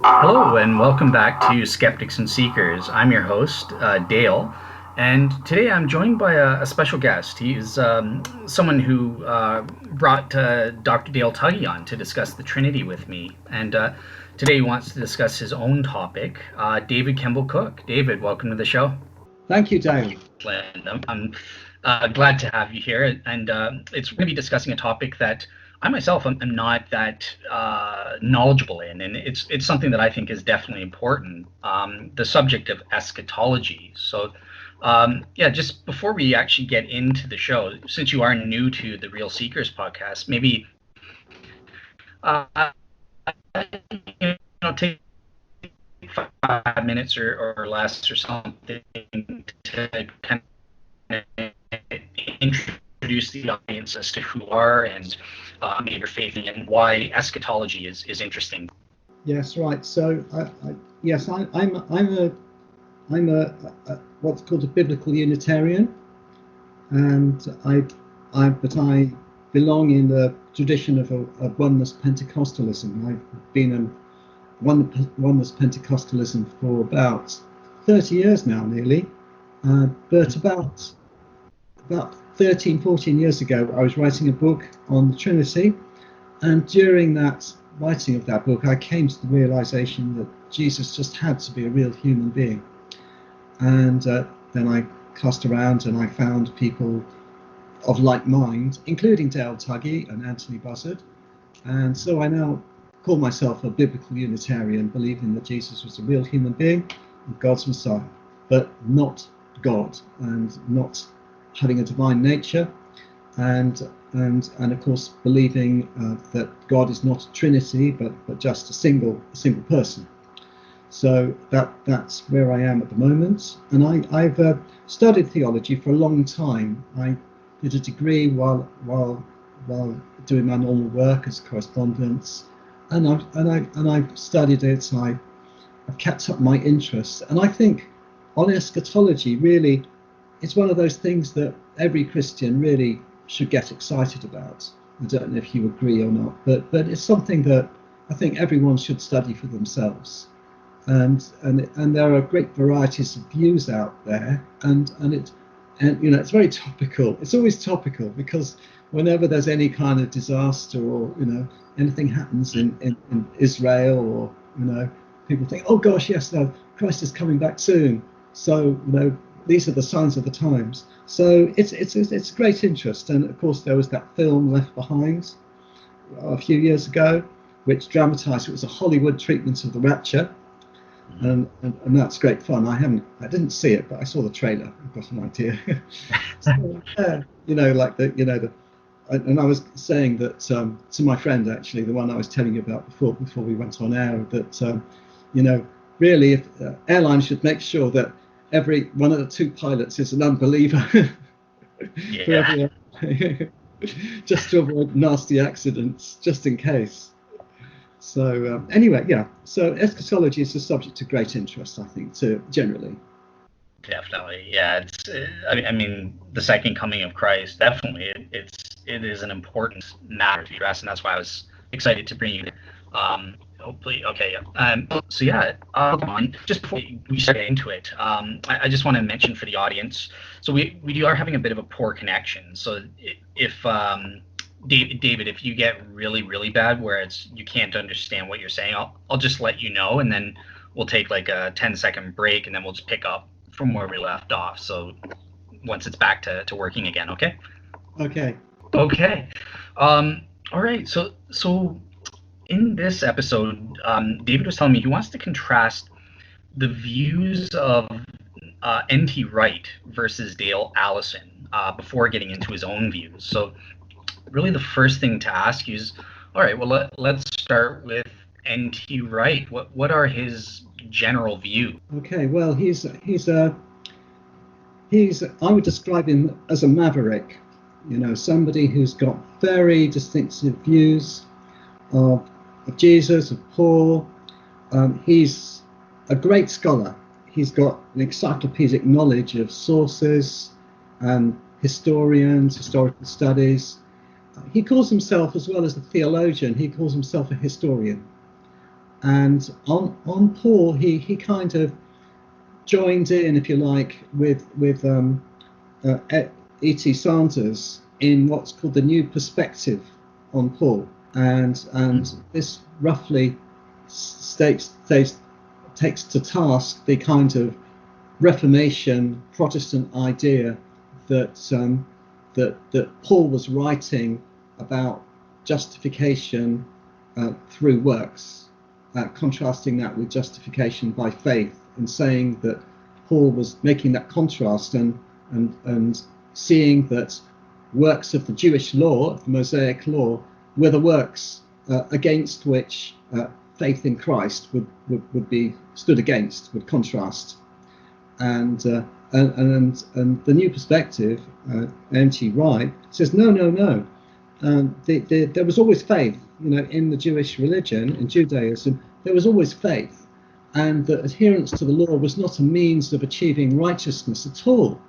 Hello, and welcome back to Skeptics and Seekers. I'm your host, Dale, and today I'm joined by a special guest. He is someone who brought Dr. Dale Tuggy on to discuss the Trinity with me, and today he wants to discuss his own topic, David Kemball Cook. David, welcome to the show. Thank you, Dale. And I'm glad to have you here, and it's going to be discussing a topic that I myself am not that knowledgeable in, and it's something that I think is definitely important. The subject of eschatology. So, yeah, just before we actually get into the show, since you are new to the Real Seekers podcast, maybe take 5 minutes or less or something to kind of introduce the audience as to who you are and your faith and why eschatology is interesting. Yes, right. So, I'm a what's called a biblical Unitarian, and but I belong in the tradition of a oneness Pentecostalism. I've been in oneness Pentecostalism for about 30 years now, nearly. But about 13, 14 years ago, I was writing a book on the Trinity, and during that writing of that book, I came to the realization that Jesus just had to be a real human being. And then I cast around and I found people of like mind, including Dale Tuggy and Anthony Buzzard. And so I now call myself a biblical Unitarian, believing that Jesus was a real human being and God's Messiah, but not God and not having a divine nature, and of course believing that God is not a Trinity, but just a single person. So that's where I am at the moment, and I've studied theology for a long time. I did a degree while doing my normal work as correspondence, and I've studied it. I've kept up my interest, and I think on eschatology really it's one of those things that every Christian really should get excited about. I don't know if you agree or not, but it's something that I think everyone should study for themselves. And there are great varieties of views out there, and you know, it's very topical. It's always topical because whenever there's any kind of disaster or, you know, anything happens in Israel, or, you know, people think, oh gosh, yes, no, Christ is coming back soon. So, you know, these are the signs of the times. So it's great interest. And of course there was that film Left Behind a few years ago, which dramatized, it was a Hollywood treatment of the rapture. And that's great fun. I didn't see it, but I saw the trailer. I've got an idea. So, you know, like and I was saying that to my friend, actually, the one I was telling you about before we went on air, that you know, really, if airlines should make sure that every one of the two pilots is an unbeliever. Yeah. Just to avoid nasty accidents, just in case. So anyway, yeah. So eschatology is a subject of great interest, I think, too, generally. Definitely, yeah. It's I mean, the second coming of Christ. Definitely, it is an important matter to address, and that's why I was excited to bring you. Hopefully, okay. Yeah. So yeah, on just before we start into it, I just want to mention for the audience. So we are having a bit of a poor connection. So if David, if you get really bad where you can't understand what you're saying, I'll just let you know, and then we'll take like a 10-second break, and then we'll just pick up from where we left off. So once it's back to working again, okay? Okay. All right. So in this episode, David was telling me he wants to contrast the views of N.T. Wright versus Dale Allison before getting into his own views. So really the first thing to ask you is, all right, well, let's start with N.T. Wright. What are his general views? Okay, well, he's I would describe him as a maverick, you know, somebody who's got very distinctive views of Jesus, of Paul. He's a great scholar. He's got an encyclopedic knowledge of sources, historians, historical studies. He calls himself, as well as a theologian, he calls himself a historian. And on Paul, he kind of joined in, if you like, with E.T. Sanders in what's called the New Perspective on Paul, and this roughly takes to task the kind of Reformation Protestant idea that that Paul was writing about justification through works, contrasting that with justification by faith, and saying that Paul was making that contrast and seeing that works of the Jewish law, of the Mosaic law, were the works against which faith in Christ would be stood against, would contrast. And the New Perspective, N.T. Wright, says no. There was always faith, in the Jewish religion, in Judaism. There was always faith, and that adherence to the law was not a means of achieving righteousness at all,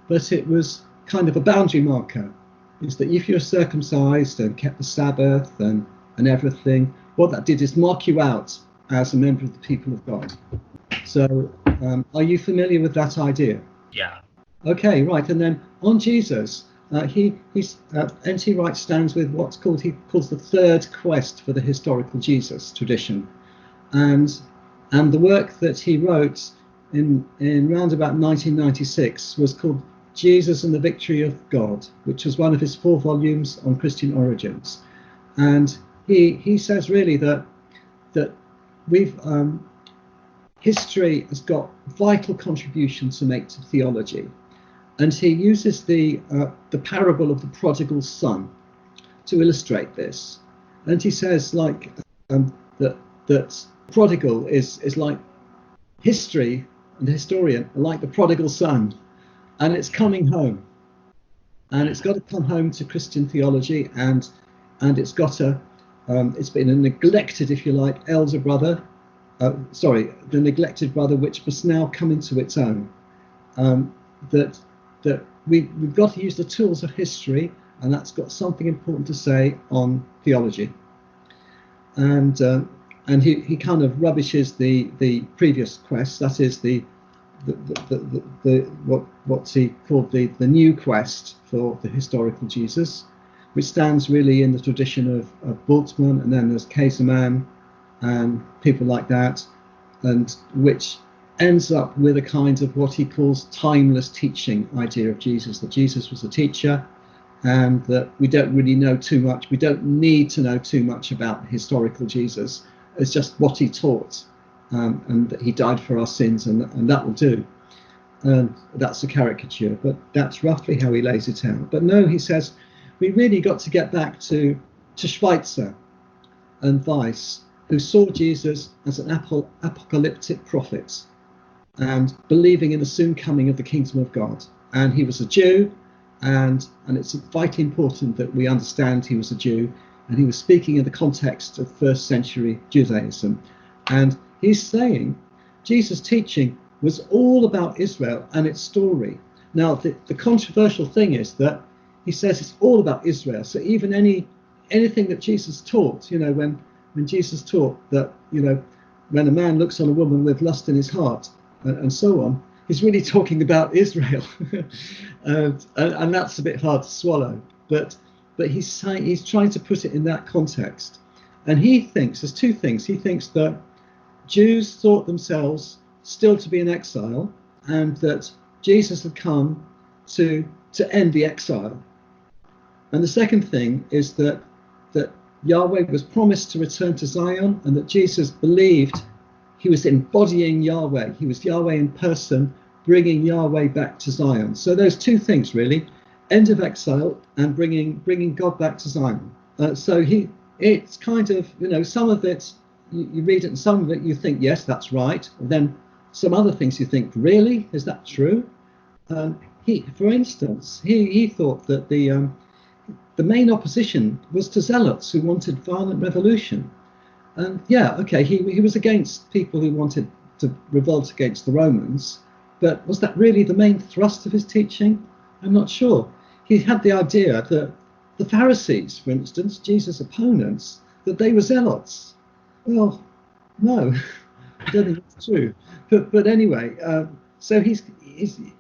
but it was kind of a boundary marker. Is that if you're circumcised and kept the Sabbath and everything, what that did is mark you out as a member of the people of God. So are you familiar with that idea? Yeah. Okay, right. And then on Jesus, N.T. Wright stands with what's called, he calls the third quest for the historical Jesus tradition. And the work that he wrote in round about 1996 was called Jesus and the Victory of God, which was one of his 4 volumes on Christian origins. And he says really that we've history has got vital contributions to make to theology, and he uses the parable of the prodigal son to illustrate this. And he says that prodigal is like history, and the historian are like the prodigal son, and it's coming home, and it's got to come home to Christian theology, and it's got to it's been a neglected, if you like, elder brother. The neglected brother, which must now come into its own. That we've got to use the tools of history, and that's got something important to say on theology. And he kind of rubbishes the previous quest. That is what he called the new quest for the historical Jesus, which stands really in the tradition of Bultmann, and then there's Kaiserman and people like that, and which ends up with a kind of what he calls timeless teaching idea of Jesus, that Jesus was a teacher, and that we don't really know too much. We don't need to know too much about historical Jesus. It's just what he taught, and that he died for our sins, and that will do. That's a caricature, but that's roughly how he lays it out. But no, he says, we really got to get back to Schweitzer and Weiss, who saw Jesus as an apocalyptic prophet and believing in the soon coming of the kingdom of God. And he was a Jew, and it's vitally important that we understand he was a Jew, and he was speaking in the context of first century Judaism. And he's saying Jesus' teaching was all about Israel and its story. Now, the controversial thing is that he says it's all about Israel. So even anything that Jesus taught, when Jesus taught that, when a man looks on a woman with lust in his heart and so on, he's really talking about Israel. and that's a bit hard to swallow. But he's trying to put it in that context. And he thinks, there's 2 things. He thinks that Jews thought themselves still to be in exile, and that Jesus had come to end the exile. And the second thing is that Yahweh was promised to return to Zion, and that Jesus believed he was embodying Yahweh. He was Yahweh in person, bringing Yahweh back to Zion. So those 2 things really, end of exile and bringing God back to Zion. So it's kind of, some of it, you read it, and some of it you think, yes, that's right. And then some other things you think, really? Is that true? For instance, he thought that the main opposition was to zealots who wanted violent revolution. And he was against people who wanted to revolt against the Romans, but was that really the main thrust of his teaching? I'm not sure. He had the idea that the Pharisees, for instance, Jesus' opponents, that they were zealots. Well, No, I don't think it's true. But anyway, so he's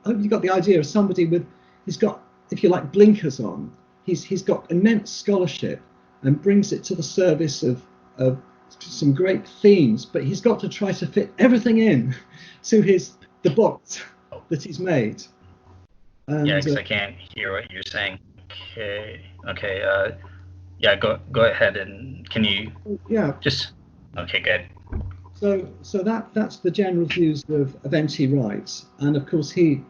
I hope you got the idea of somebody with, he's got, if you like, blinkers on. He's got immense scholarship and brings it to the service of some great themes, but he's got to try to fit everything in to the box that he's made. And, yeah, because I can't hear what you're saying. Okay. Yeah, go ahead, and can you? Yeah. Just. Okay, good. So that's the general views of N.T. Wright, and of course he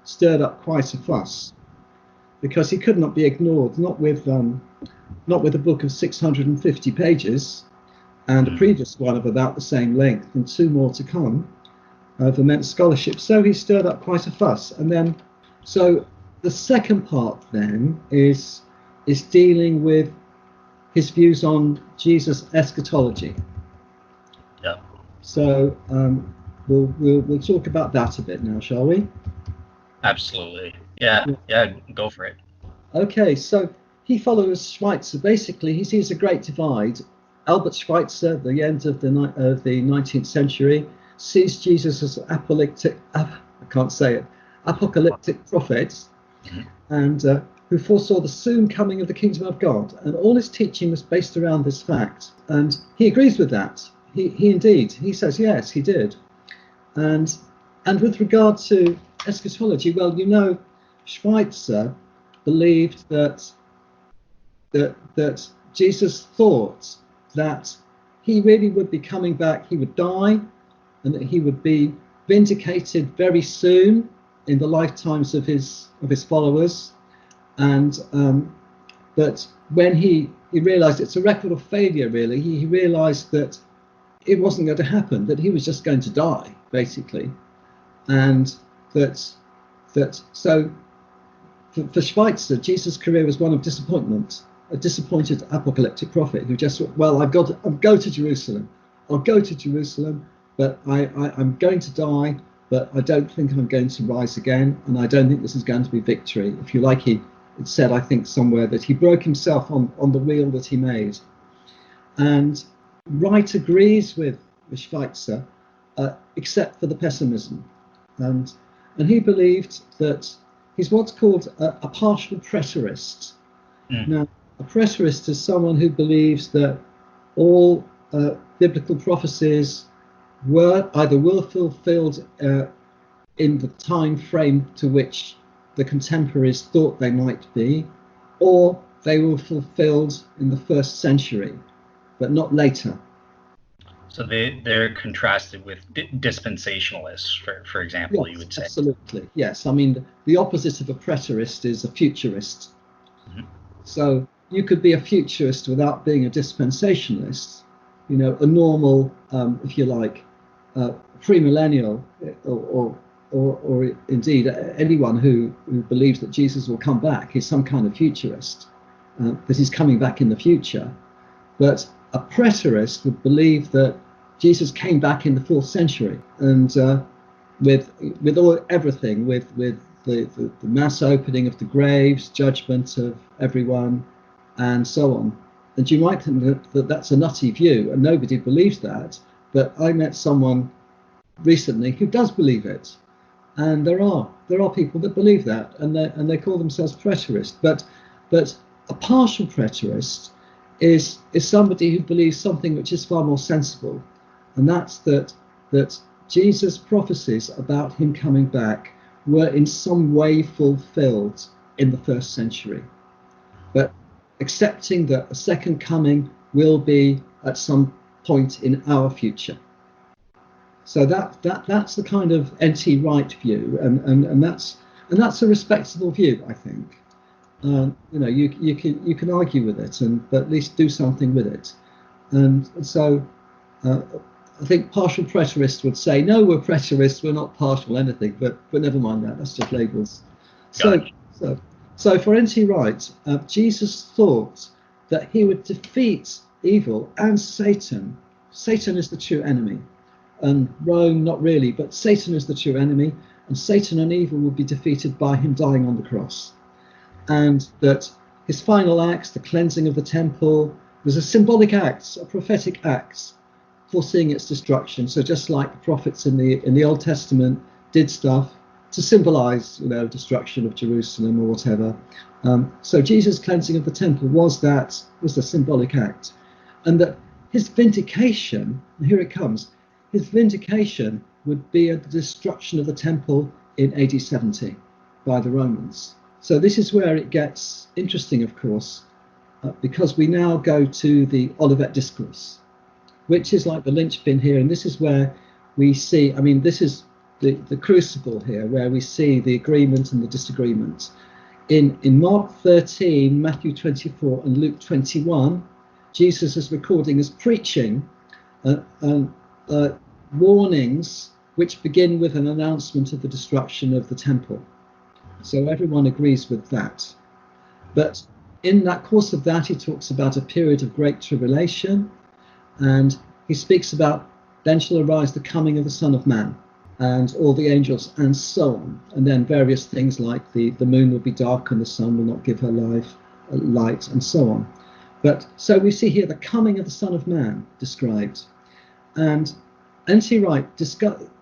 stirred up quite a fuss, because he could not be ignored, not with a book of 650 pages and a previous one of about the same length and two more to come of immense scholarship. So he stirred up quite a fuss. And then, so the second part then is dealing with his views on Jesus' eschatology. Yeah. So we'll talk about that a bit now, shall we? Absolutely. Yeah, go for it. Okay, so he follows Schweitzer. Basically, he sees a great divide. Albert Schweitzer, at the end of the 19th century, sees Jesus as apocalyptic prophet, and who foresaw the soon coming of the kingdom of God. And all his teaching was based around this fact. And he agrees with that. He indeed, he says, yes, he did. And with regard to eschatology, well, you know, Schweitzer believed that Jesus thought that he really would be coming back, he would die, and that he would be vindicated very soon in the lifetimes of his followers, and that when he realized it's a record of failure, really, he realized that it wasn't going to happen, that he was just going to die, basically, and that so for Schweitzer, Jesus' career was one of disappointment, a disappointed apocalyptic prophet who just, well, I'll go to Jerusalem, but I'm going to die, but I don't think I'm going to rise again, and I don't think this is going to be victory. If you like, it said, I think somewhere, that he broke himself on the wheel that he made. And Wright agrees with Schweitzer, except for the pessimism. And he believed that he's what's called a partial preterist. Now, a preterist is someone who believes that all biblical prophecies were fulfilled in the time frame to which the contemporaries thought they might be, or they were fulfilled in the first century, but not later. So they're contrasted with dispensationalists, for example, yes, you would say. Absolutely, yes. I mean, the opposite of a preterist is a futurist. So you could be a futurist without being a dispensationalist. You know, a normal, if you like, premillennial, or indeed anyone who believes that Jesus will come back is some kind of futurist, that he's coming back in the future. But a preterist would believe that Jesus came back in the 4th century, and with everything, with the mass opening of the graves, judgment of everyone, and so on. And you might think that that's a nutty view, and nobody believes that. But I met someone recently who does believe it, and there are people that believe that, and they call themselves preterist. But a partial preterist is somebody who believes something which is far more sensible, and that's that Jesus' prophecies about him coming back were in some way fulfilled in the 1st century, but accepting that a second coming will be at some point in our future. So that's the kind of N.T. Wright view, and that's a respectable view, I think. You know, you can argue with it, but at least do something with it. And so I think partial preterists would say, no, we're preterists, we're not partial anything, but never mind that, that's just labels. So for N.T. Wright, Jesus thought that he would defeat evil and Satan. Satan is the true enemy, and Rome not really, but Satan is the true enemy, and Satan and evil will be defeated by him dying on the cross. And that his final acts, the cleansing of the temple, was a symbolic act, a prophetic act foreseeing its destruction. So just like the prophets in the Old Testament did stuff to symbolize, destruction of Jerusalem or whatever. So Jesus' cleansing of the temple was a symbolic act, and that his vindication, and here it comes, his vindication would be a destruction of the temple in AD 70 by the Romans. So this is where it gets interesting, of course, because we now go to the Olivet Discourse, which is like the linchpin here, and this is where we see, this is the crucible here, where we see the agreement and the disagreement. In Mark 13, Matthew 24, and Luke 21, Jesus is recording as preaching warnings which begin with an announcement of the destruction of the temple. So everyone agrees with that. But in that course of that, he talks about a period of great tribulation, and he speaks about then shall arise the coming of the Son of Man and all the angels and so on. And then various things like the moon will be dark and the sun will not give her light and so on. But so we see here the coming of the Son of Man described. And N.T. Wright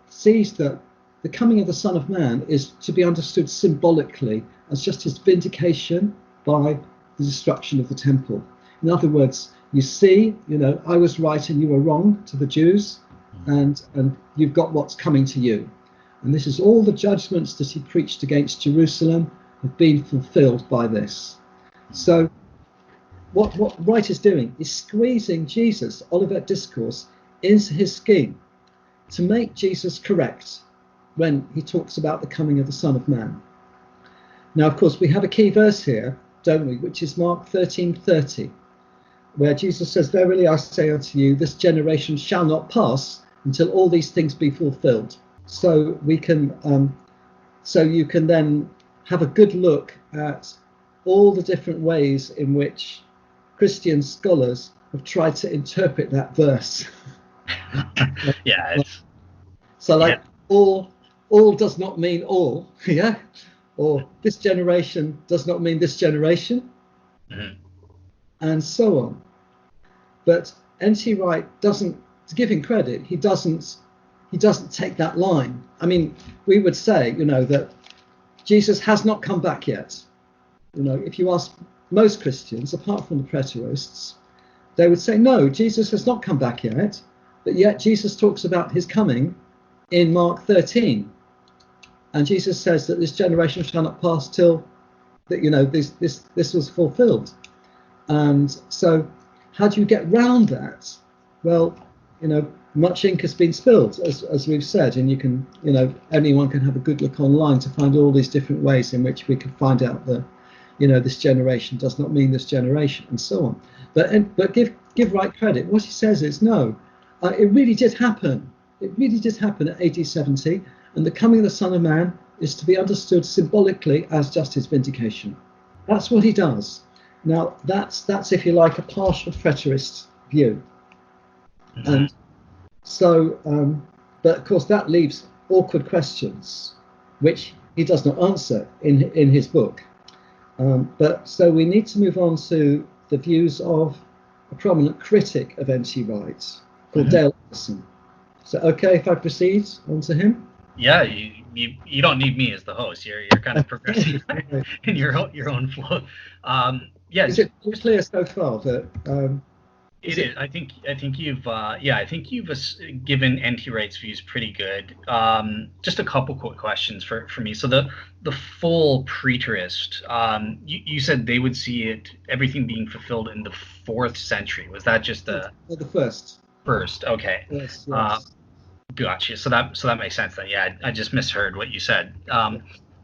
sees that the coming of the Son of Man is to be understood symbolically as just his vindication by the destruction of the temple. In other words, you see, I was right and you were wrong to the Jews, and you've got what's coming to you. And this is all the judgments that he preached against Jerusalem have been fulfilled by this. So what Wright is doing is squeezing Jesus, Olivet Discourse, into his scheme to make Jesus correct when he talks about the coming of the Son of Man. Now, of course, we have a key verse here, don't we, which is Mark 13:30, where Jesus says, "Verily I say unto you, this generation shall not pass until all these things be fulfilled." So we can, so you can then have a good look at all the different ways in which Christian scholars have tried to interpret that verse. Yeah. So like all does not mean all, yeah, or this generation does not mean this generation, and so on. But N.T. Wright doesn't, to give him credit, he doesn't take that line. We would say, that Jesus has not come back yet. If you ask most Christians, apart from the Preterists, they would say, no, Jesus has not come back yet, but yet Jesus talks about his coming in Mark 13. And Jesus says that this generation shall not pass till that, this was fulfilled. And so how do you get round that? Well, much ink has been spilled, as we've said, and you can, anyone can have a good look online to find all these different ways in which we can find out that, this generation does not mean this generation, and so on. But give Wright credit. What he says is, no, it really did happen. It really did happen at AD 70, and the coming of the Son of Man is to be understood symbolically as just his vindication. That's what he does. Now, that's if you like, a partial preterist view. And so, but of course that leaves awkward questions, which he does not answer in his book. But so we need to move on to the views of a prominent critic of N.T. Wright called Dale Allison. So, okay, if I proceed on to him? Yeah, you don't need me as the host. You're kind of progressing in your own flow. Yeah. Is it clear so far that? It is. I think you've given N.T. Wright's views pretty good. Just a couple quick questions for me. So the full preterist, you said they would see everything being fulfilled in the 4th century. Was that just the first? First, okay. Yes. Gotcha. So that makes sense then. Yeah, I just misheard what you said.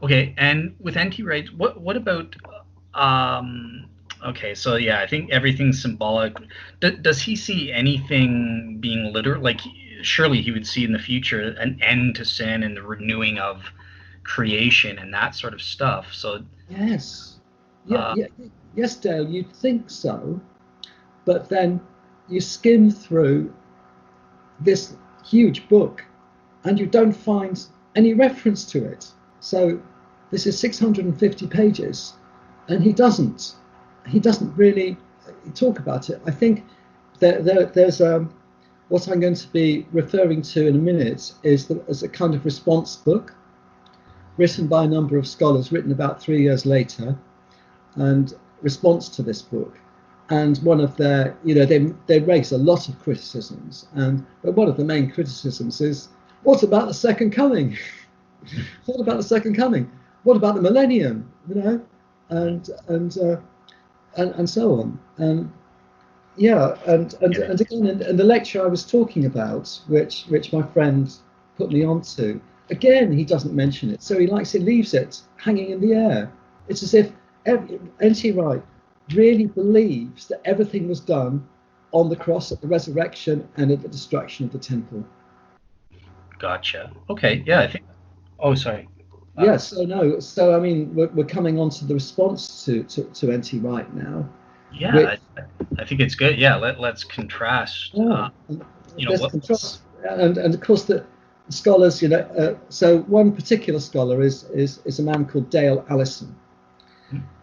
Okay, and with N.T. Wright, what about okay, so yeah, I think everything's symbolic. Does he see anything being literal? Like, surely he would see in the future an end to sin and the renewing of creation and that sort of stuff. So yes, yes, Dale, you'd think so, but then you skim through this huge book and you don't find any reference to it. So this is 650 pages, and he doesn't really talk about it. I think there's what I'm going to be referring to in a minute is as a kind of response book written by a number of scholars, written about 3 years later, and response to this book. And one of their, they raise a lot of criticisms, but one of the main criticisms is, what about the second coming? What about the second coming? What about the millennium? And so on. And again, and the lecture I was talking about, which my friend put me onto, again, he doesn't mention it. So he leaves it hanging in the air. It's as if N.T. Wright really believes that everything was done on the cross at the resurrection and at the destruction of the temple. Gotcha. Okay. Yeah, I think. Oh, sorry. Yes. So I mean, we're coming on to the response to N.T. Wright now. Yeah, I think it's good. Yeah, let's contrast. Contrast, and of course the scholars. So one particular scholar is a man called Dale Allison,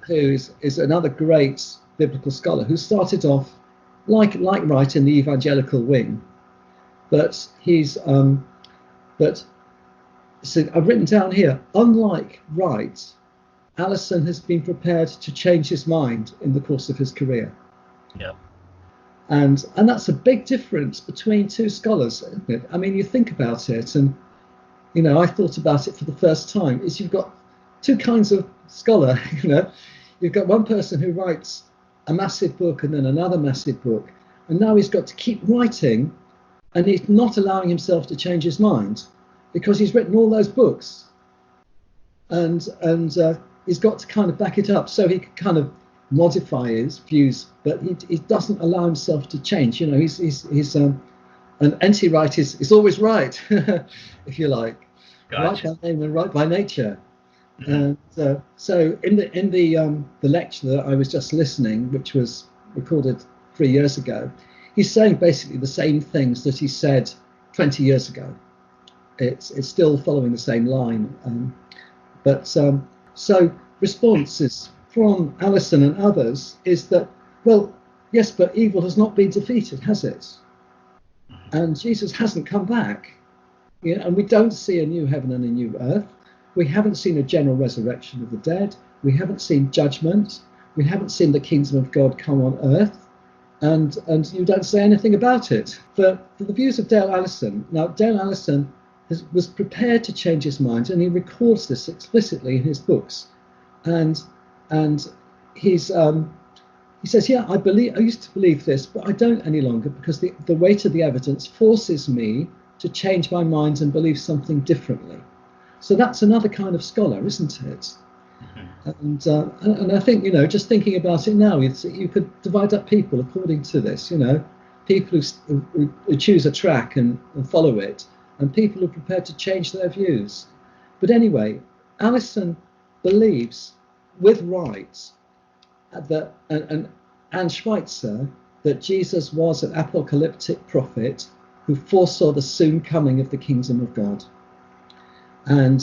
who is another great biblical scholar who started off like Wright in the evangelical wing, but he's so I've written down here, unlike Wright, Allison has been prepared to change his mind in the course of his career. Yeah. And that's a big difference between two scholars, isn't it? I mean, you think about it, and I thought about it for the first time, is you've got two kinds of scholar. You've got one person who writes a massive book and then another massive book, and now he's got to keep writing, and he's not allowing himself to change his mind because he's written all those books, and he's got to kind of back it up so he can kind of modify his views, but he doesn't allow himself to change. He's and N.T. Wright is always right, if you like. Gotcha. Right by name and right by nature. Mm-hmm. And so in the lecture that I was just listening, which was recorded 3 years ago, he's saying basically the same things that he said 20 years ago. It's still following the same line, so responses from Allison and others is that, well, yes, but evil has not been defeated, has it? And Jesus hasn't come back, and we don't see a new heaven and a new earth. We haven't seen a general resurrection of the dead. We haven't seen judgment. We haven't seen the kingdom of God come on earth, and you don't say anything about it. For the views of Dale Allison, now Dale Allison was prepared to change his mind, and he records this explicitly in his books. And he says, yeah, I used to believe this, but I don't any longer, because the weight of the evidence forces me to change my mind and believe something differently. So that's another kind of scholar, isn't it? Mm-hmm. And I think, just thinking about it now, you could divide up people according to this, people who choose a track and follow it, and people who are prepared to change their views. But anyway, Allison believes with Wright and Schweitzer that Jesus was an apocalyptic prophet who foresaw the soon coming of the kingdom of God. And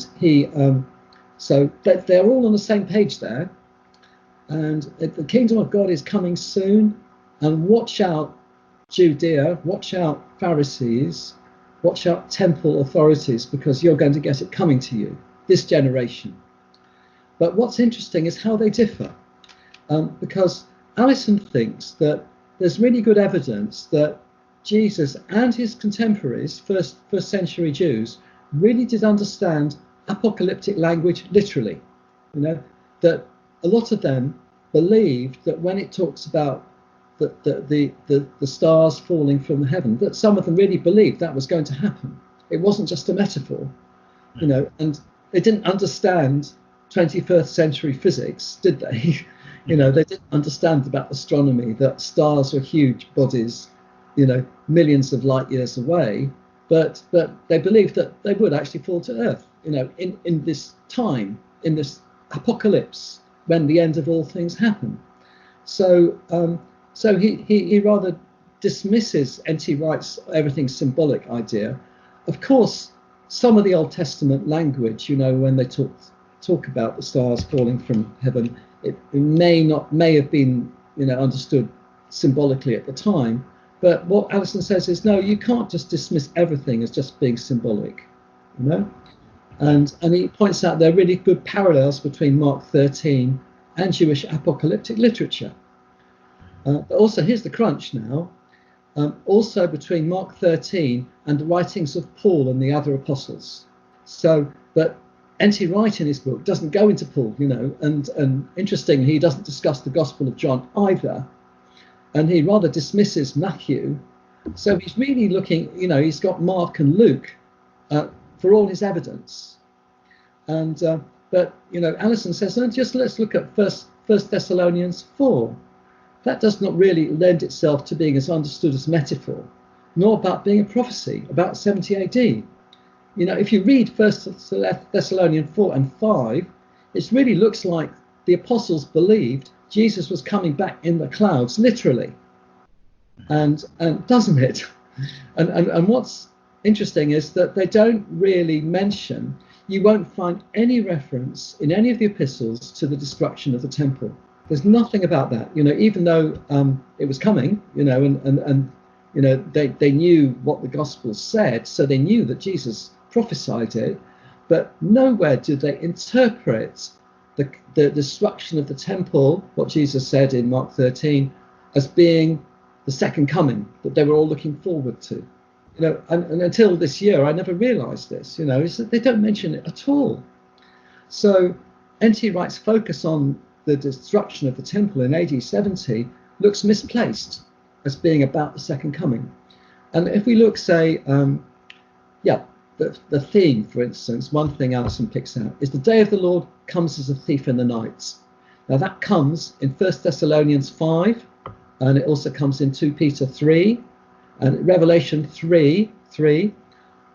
so they're all on the same page there. And the kingdom of God is coming soon. And watch out, Judea, watch out, Pharisees, watch out, temple authorities, because you're going to get it coming to you, this generation. But what's interesting is how they differ, because Allison thinks that there's really good evidence that Jesus and his contemporaries, first century Jews, really did understand apocalyptic language literally. That a lot of them believed that when it talks about the stars falling from heaven, that some of them really believed that was going to happen. It wasn't just a metaphor, and they didn't understand 21st century physics, did they? They didn't understand about astronomy, that stars were huge bodies, millions of light years away, but they believed that they would actually fall to Earth, in this time, in this apocalypse, when the end of all things happen. So he rather dismisses N.T. Wright's everything symbolic idea. Of course, some of the Old Testament language, when they talk about the stars falling from heaven, it may have been understood symbolically at the time, But what Allison says is, no, you can't just dismiss everything as just being symbolic, you know. And he points out there are really good parallels between Mark 13 and Jewish apocalyptic literature. But also, here's the crunch now. Also between Mark 13 and the writings of Paul and the other apostles. So, but N.T. Wright in his book doesn't go into Paul, you know, and interestingly, he doesn't discuss the Gospel of John either. And he rather dismisses Matthew. So he's really looking, you know, he's got Mark and Luke for all his evidence. And but, you know, Allison says, no, just let's look at First Thessalonians 4. That does not really lend itself to being as understood as metaphor, nor about being a prophecy about 70 AD. You know, if you read 1 Thessalonians 4 and 5, it really looks like the apostles believed Jesus was coming back in the clouds, literally. And doesn't it? And what's interesting is that they don't really mention, you won't find any reference in any of the epistles to the destruction of the temple. There's nothing about that, you know, even though it was coming, you know, and you know, they knew what the Gospels said, so they knew that Jesus prophesied it, but nowhere did they interpret the destruction of the temple, what Jesus said in Mark 13, as being the second coming that they were all looking forward to. You know, and until this year, I never realised this, you know, is that they don't mention it at all. So N.T. Wright's focus on the destruction of the temple in AD 70 looks misplaced as being about the second coming. And if we look, say, the theme, for instance, one thing Allison picks out is the day of the Lord comes as a thief in the night. Now that comes in 1 Thessalonians 5, and it also comes in 2 Peter 3, and Revelation 3,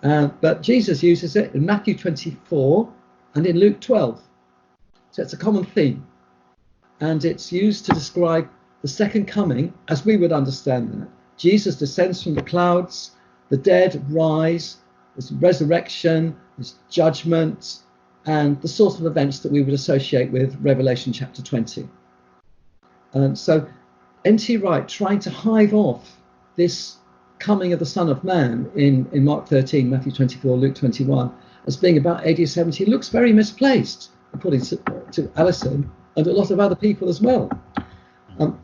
but Jesus uses it in Matthew 24 and in Luke 12. So it's a common theme. And it's used to describe the second coming as we would understand that. Jesus descends from the clouds, the dead rise, there's resurrection, there's judgment, and the sort of events that we would associate with Revelation chapter 20. And so N.T. Wright trying to hive off this coming of the Son of Man in Mark 13, Matthew 24, Luke 21, as being about AD 70 looks very misplaced, according to Allison, and a lot of other people as well.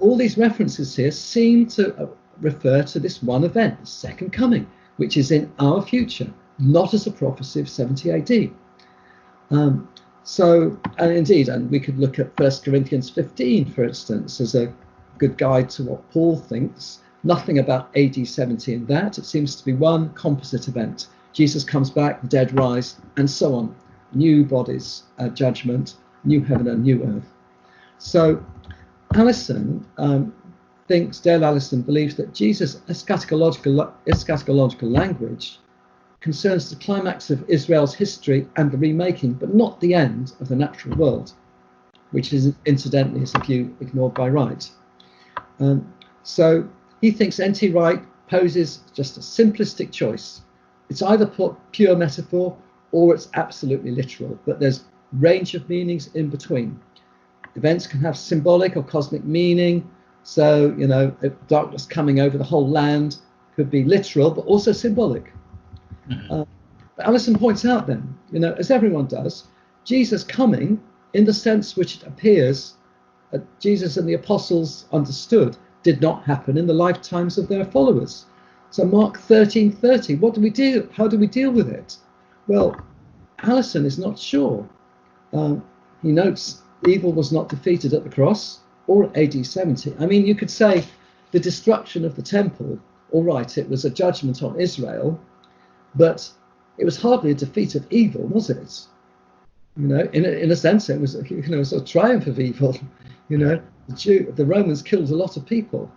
All these references here seem to refer to this one event, the second coming, which is in our future, not as a prophecy of 70 AD. And indeed, we could look at 1 Corinthians 15, for instance, as a good guide to what Paul thinks. Nothing about AD 70 in that. It seems to be one composite event. Jesus comes back, the dead rise, and so on. New bodies, judgment, new heaven and new earth. So Allison thinks, Dale Allison believes that Jesus' eschatological language concerns the climax of Israel's history and the remaking, but not the end of the natural world, which is incidentally is a view ignored by Wright. So he thinks N.T. Wright poses just a simplistic choice. It's either pure metaphor or it's absolutely literal, but there's range of meanings in between. Events can have symbolic or cosmic meaning. So, you know, darkness coming over the whole land could be literal, but also symbolic. But Allison points out then, you know, as everyone does, Jesus coming, in the sense which it appears Jesus and the apostles understood, did not happen in the lifetimes of their followers. So Mark 13:30, what do we do? How do we deal with it? Well, Allison is not sure. He notes evil was not defeated at the cross or AD 70. I mean, you could say the destruction of the temple, all right, it was a judgment on Israel, but it was hardly a defeat of evil, was it? You know, in a sense, it was, you know, it was a triumph of evil. You know, the Romans killed a lot of people.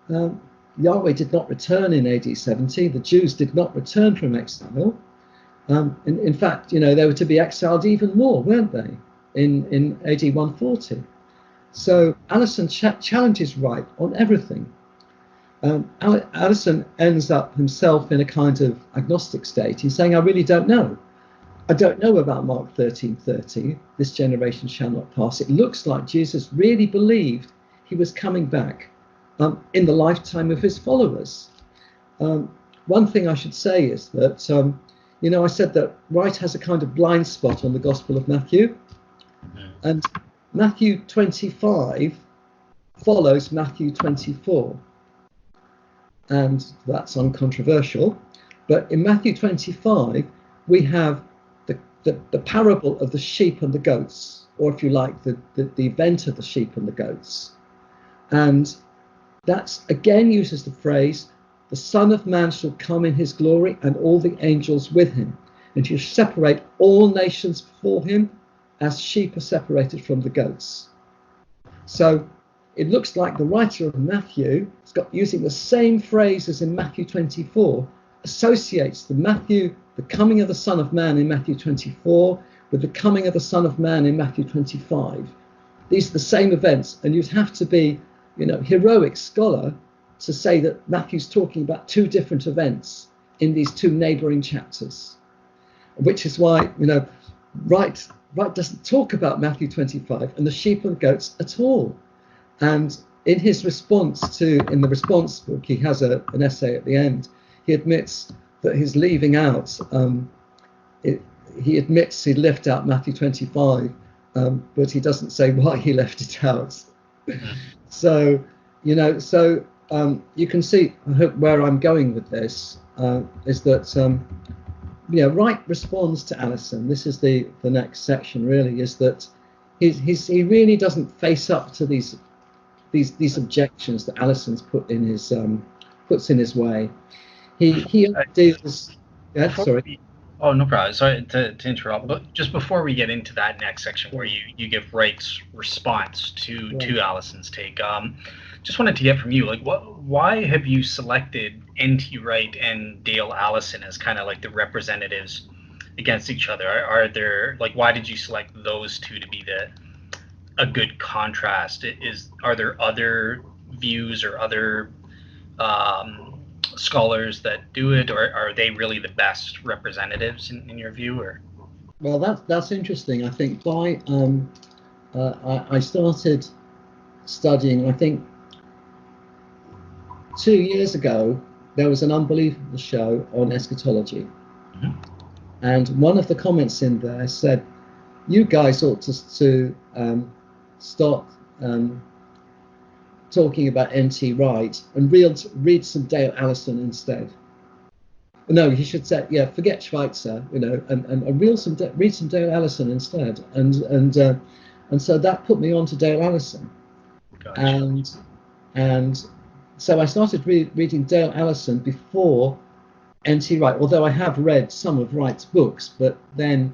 Yahweh did not return in AD 70. The Jews did not return from exile. In fact, you know, they were to be exiled even more, weren't they, in AD 140? So Allison challenges Wright on everything. Allison ends up himself in a kind of agnostic state. He's saying, I really don't know. I don't know about Mark 13:30. This generation shall not pass. It looks like Jesus really believed he was coming back in the lifetime of his followers. One thing I should say is that, I said that Wright has a kind of blind spot on the Gospel of Matthew, and Matthew 25 follows Matthew 24, and that's uncontroversial. But in Matthew 25, we have the parable of the sheep and the goats, or if you like, the event of the sheep and the goats. And that again uses the phrase, the Son of Man shall come in his glory and all the angels with him, and he shall separate all nations before him as sheep are separated from the goats. So it looks like the writer of Matthew has got, using the same phrase as in Matthew 24, associates the coming of the Son of Man in Matthew 24 with the coming of the Son of Man in Matthew 25. These are the same events, and you'd have to be, heroic scholar to say that Matthew's talking about two different events in these two neighbouring chapters, which is why, Wright doesn't talk about Matthew 25 and the sheep and goats at all. And in his response in the response book, he has an essay at the end. He admits that he's leaving out, he admits he left out Matthew 25, but he doesn't say why he left it out. So, you can see, I hope, where I'm going with this, is that, Wright responds to Allison. This is the next section, really, is that he really doesn't face up to these objections that Allison's puts in his way. He deals. Yeah, sorry. Oh, no problem. Sorry to interrupt, but just before we get into that next section where you give Wright's response to Allison's take, just wanted to get from you, why have you selected N.T. Wright and Dale Allison as kind of like the representatives against each other? Are there, why did you select those two to be a good contrast? Are there other views or other scholars that do it, or are they really the best representatives in your view? Or well, that's interesting. I think I started studying, I think 2 years ago, there was an unbelievable show on eschatology, and one of the comments in there said, you guys ought to start talking about N.T. Wright and read some Dale Allison instead. No, he should say, forget Schweitzer, and read some Dale Allison instead. And so that put me on to Dale Allison. Gotcha. And so I started reading Dale Allison before N.T. Wright, although I have read some of Wright's books, but then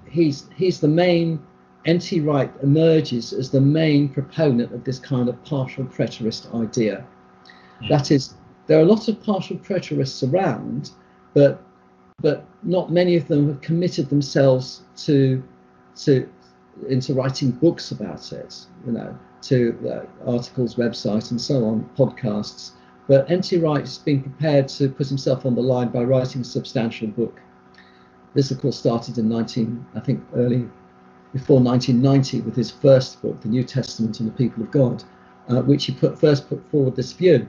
he's the main. N.T. Wright emerges as the main proponent of this kind of partial preterist idea. That is, there are a lot of partial preterists around, but not many of them have committed themselves into writing books about it, to articles, website, and so on, podcasts. But N.T. Wright's been prepared to put himself on the line by writing a substantial book. This, of course, started in before 1990 with his first book, The New Testament and the People of God, which he first put forward this view.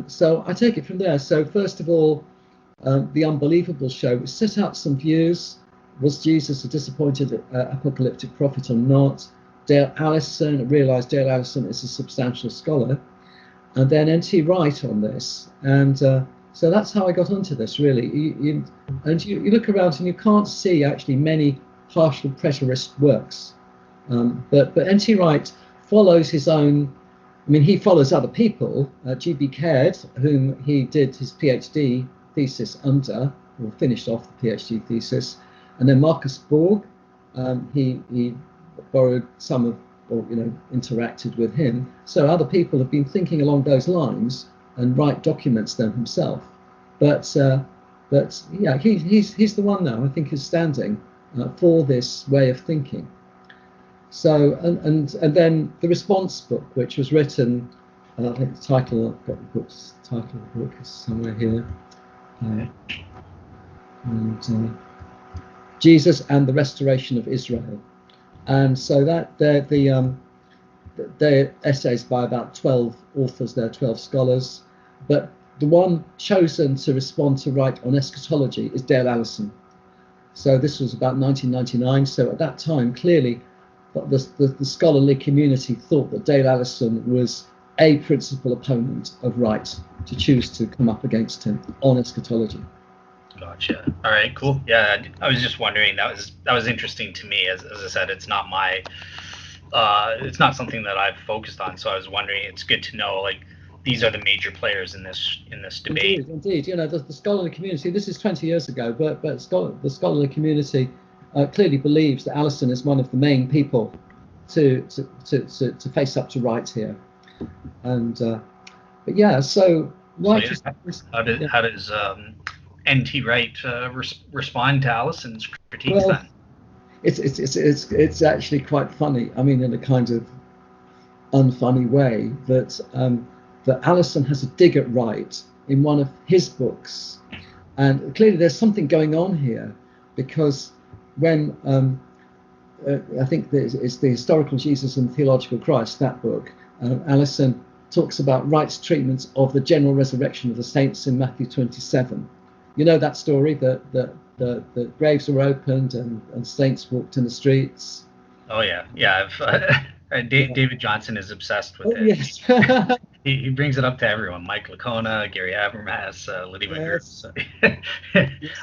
So I take it from there. So first of all, The Unbelievable Show set out some views. Was Jesus a disappointed apocalyptic prophet or not? Dale Allison, realised Dale Allison is a substantial scholar. And then N.T. Wright on this. And so that's how I got onto this, really. You look around and you can't see actually many partial preterist works, but N.T. Wright follows his own. He follows other people. G.B. Caird, whom he did his PhD thesis under, or finished off the PhD thesis, and then Marcus Borg. He borrowed some of, or interacted with him. So other people have been thinking along those lines, and Wright documents them himself. But yeah, he's the one now I think is standing for this way of thinking. So and then the response book, which was written, I think the title, I've got the title of the book is somewhere here, and Jesus and the Restoration of Israel. And so that the they're essays by about 12 authors, there are 12 scholars, but the one chosen to respond to Wright on eschatology is Dale Allison. So this was about 1999. So at that time, clearly, the scholarly community thought that Dale Allison was a principal opponent of Wright to choose to come up against him on eschatology. Gotcha. All right, cool. Yeah, I was just wondering. That was interesting to me. As I said, it's not my, it's not something that I've focused on. So I was wondering. It's good to know, like, these are the major players in this debate. Indeed. You know, the scholarly community. This is 20 years ago, but the scholarly community clearly believes that Allison is one of the main people to face up to Wright here, and but yeah. So Wright. How does N.T. Wright respond to Allison's critiques then? It's actually quite funny. I mean, in a kind of unfunny way, that Allison has a dig at Wright in one of his books, and clearly there's something going on here, because when I think it's the Historical Jesus and Theological Christ, that book, Allison talks about Wright's treatment of the general resurrection of the saints in Matthew 27. You know that story, that the graves were opened and saints walked in the streets. Oh yeah. David Johnson is obsessed with it. Yes. He brings it up to everyone. Mike Lacona, Gary Habermas, Lydia McGirt. So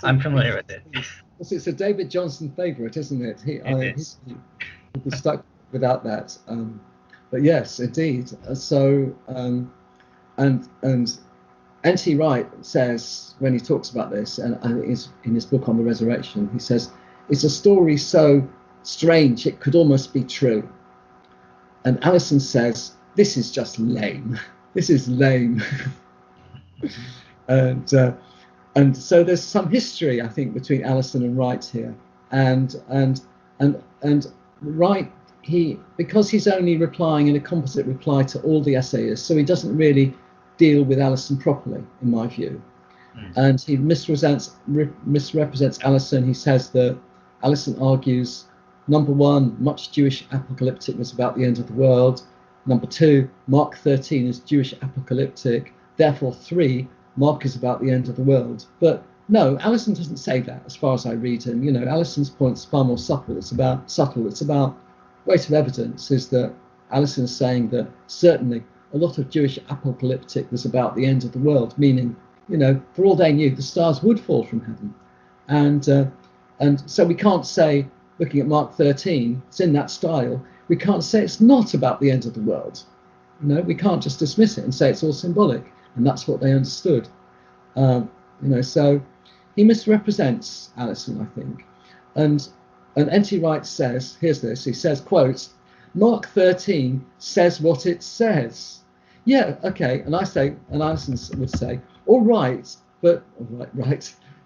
I'm familiar with it. It's a David Johnson favorite, isn't it? He's stuck without that. But yes, indeed. So and N.T. Wright says, when he talks about this, and in his book on the resurrection, he says, it's a story so strange it could almost be true. And Allison says, this is just lame. This is lame. And so there's some history, I think, between Allison and Wright here. And Wright, because he's only replying in a composite reply to all the essayists, so he doesn't really deal with Allison properly, in my view. And he misrepresents Allison. He says that Allison argues, number one, much Jewish apocalyptic was about the end of the world. Number two, Mark 13 is Jewish apocalyptic. Therefore, 3, Mark is about the end of the world. But no, Allison doesn't say that, as far as I read him. You know, Allison's point's far more subtle. It's about weight of evidence. Is that Allison is saying that certainly a lot of Jewish apocalyptic was about the end of the world, meaning, you know, for all they knew, the stars would fall from heaven. And so we can't say, looking at Mark 13, it's in that style, we can't say it's not about the end of the world. You know, we can't just dismiss it and say it's all symbolic. And that's what they understood. You know, so he misrepresents Allison, I think. And N.T. Wright says, here's this, he says, quote, Mark 13 says what it says. Yeah, okay. And I say, and Allison would say, all right, but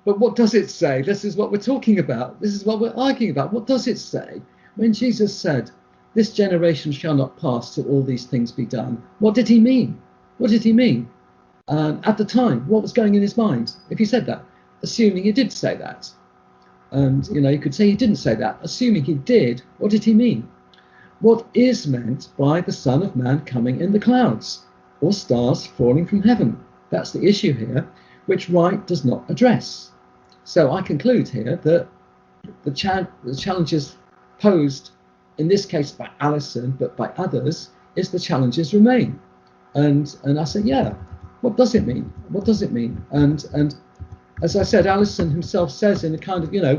what does it say? This is what we're talking about. This is what we're arguing about. What does it say? When Jesus said, this generation shall not pass till all these things be done, what did he mean? What did he mean? At the time, what was going in his mind if he said that? Assuming he did say that. And, you know, you could say he didn't say that. Assuming he did, what did he mean? What is meant by the Son of Man coming in the clouds, or stars falling from heaven? That's the issue here, which Wright does not address. So I conclude here that the challenges posed, in this case by Allison, but by others, is the challenges remain. And I say, yeah, what does it mean? What does it mean? And as I said, Allison himself says in a kind of, you know,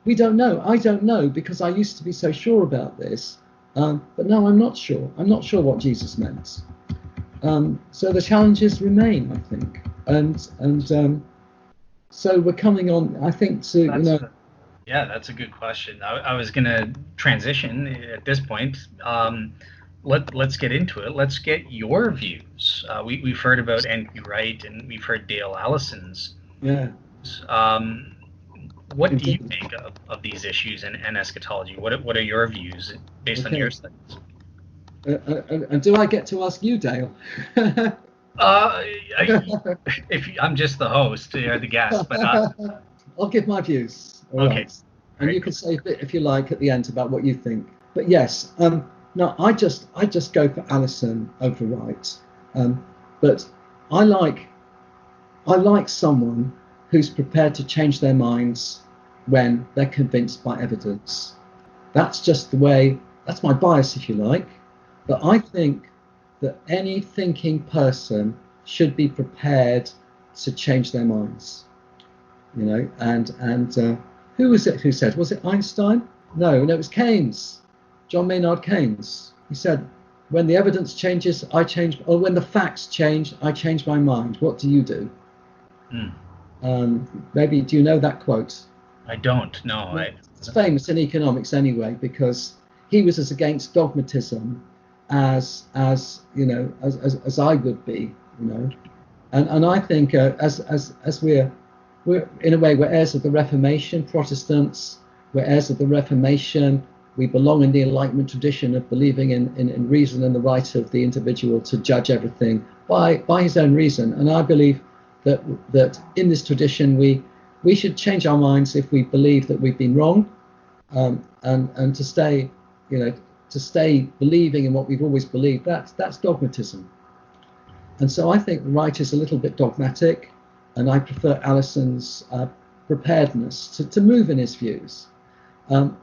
we don't know. I don't know, because I used to be so sure about this. But now I'm not sure. I'm not sure what Jesus meant. So the challenges remain, I think. And so we're coming on, I think, to, you know. Yeah, that's a good question. I was going to transition at this point. Let's get into it. Let's get your views. We've heard about N.T. Wright and we've heard Dale Allison's. Yeah. What do you think of these issues and eschatology? What are your views based on your studies? And do I get to ask you, Dale? If I'm just the host, you're the guest, but I'll give my views. Okay. Right. And you can say a bit, if you like, at the end about what you think. But yes, No, I just go for Allison over Wright, but I like someone who's prepared to change their minds when they're convinced by evidence. That's just the way. That's my bias, if you like. But I think that any thinking person should be prepared to change their minds. You know, and who was it who said? Was it Einstein? No, it was Keynes. John Maynard Keynes. He said, when the evidence changes, I change, or when the facts change, I change my mind. What do you do? Maybe, do you know that quote? I don't know. It's famous in economics anyway, because he was as against dogmatism as you know, as I would be, you know. And I think as we're in a way, we're heirs of the Reformation, Protestants, we're heirs of the Reformation. We belong in the Enlightenment tradition of believing in reason and the right of the individual to judge everything by his own reason. And I believe that in this tradition we should change our minds if we believe that we've been wrong, and to stay, you know, to stay believing in what we've always believed. That's dogmatism. And so I think Wright is a little bit dogmatic, and I prefer Allison's preparedness to move in his views.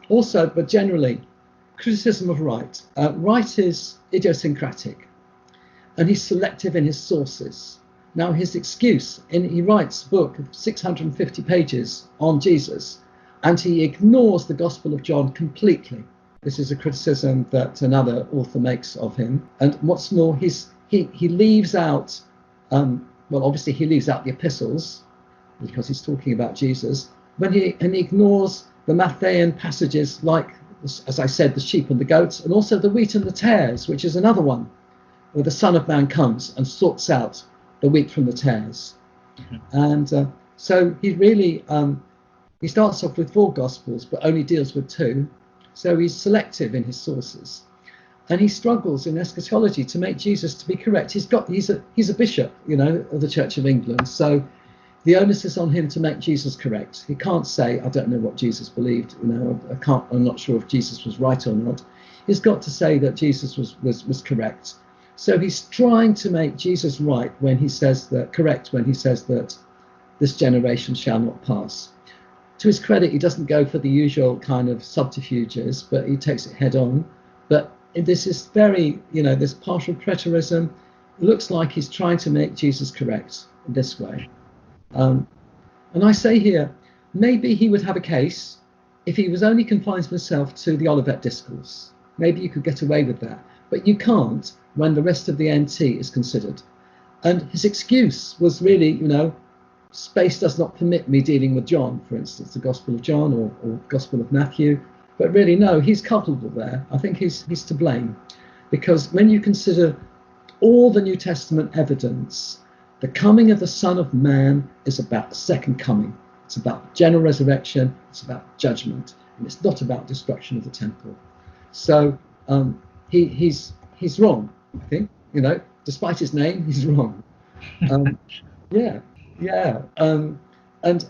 Also, but generally, criticism of Wright. Wright is idiosyncratic, and he's selective in his sources. Now, his excuse, he writes a book of 650 pages on Jesus, and he ignores the Gospel of John completely. This is a criticism that another author makes of him. And what's more, he leaves out, well, obviously he leaves out the epistles, because he's talking about Jesus, but he ignores the Matthean passages like, as I said, the sheep and the goats, and also the wheat and the tares, which is another one, where the Son of Man comes and sorts out the wheat from the tares. And so he really, he starts off with 4 Gospels, but only deals with 2. So he's selective in his sources. And he struggles in eschatology to make Jesus to be correct. He's a bishop, you know, of the Church of England. So the onus is on him to make Jesus correct. He can't say, I don't know what Jesus believed, you know, I'm not sure if Jesus was right or not. He's got to say that Jesus was correct. So he's trying to make Jesus right when he says that, correct when he says that this generation shall not pass. To his credit, he doesn't go for the usual kind of subterfuges, but he takes it head on. But this is very, you know, this partial preterism. It looks like he's trying to make Jesus correct in this way. And I say here, maybe he would have a case if he was only confined himself to the Olivet Discourse. Maybe you could get away with that. But you can't when the rest of the NT is considered. And his excuse was really, you know, space does not permit me dealing with John, for instance, the Gospel of John or Gospel of Matthew. But really, no, he's culpable there. I think he's to blame. Because when you consider all the New Testament evidence, the coming of the Son of Man is about the second coming. It's about general resurrection. It's about judgment. And it's not about destruction of the temple. So he's wrong, I think. You know, despite his name, he's wrong. And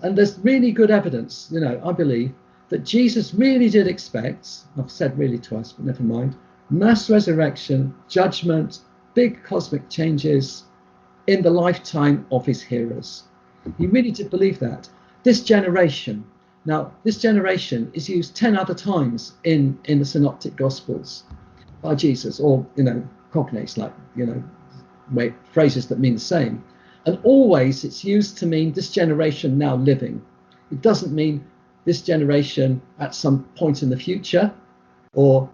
there's really good evidence, you know, I believe, that Jesus really did expect, I've said really twice, but never mind, mass resurrection, judgment, big cosmic changes in the lifetime of his hearers. He really did believe that. This generation is used 10 other times in the Synoptic Gospels by Jesus, or, you know, cognates, like, you know, phrases that mean the same. And always it's used to mean this generation now living. It doesn't mean this generation at some point in the future, or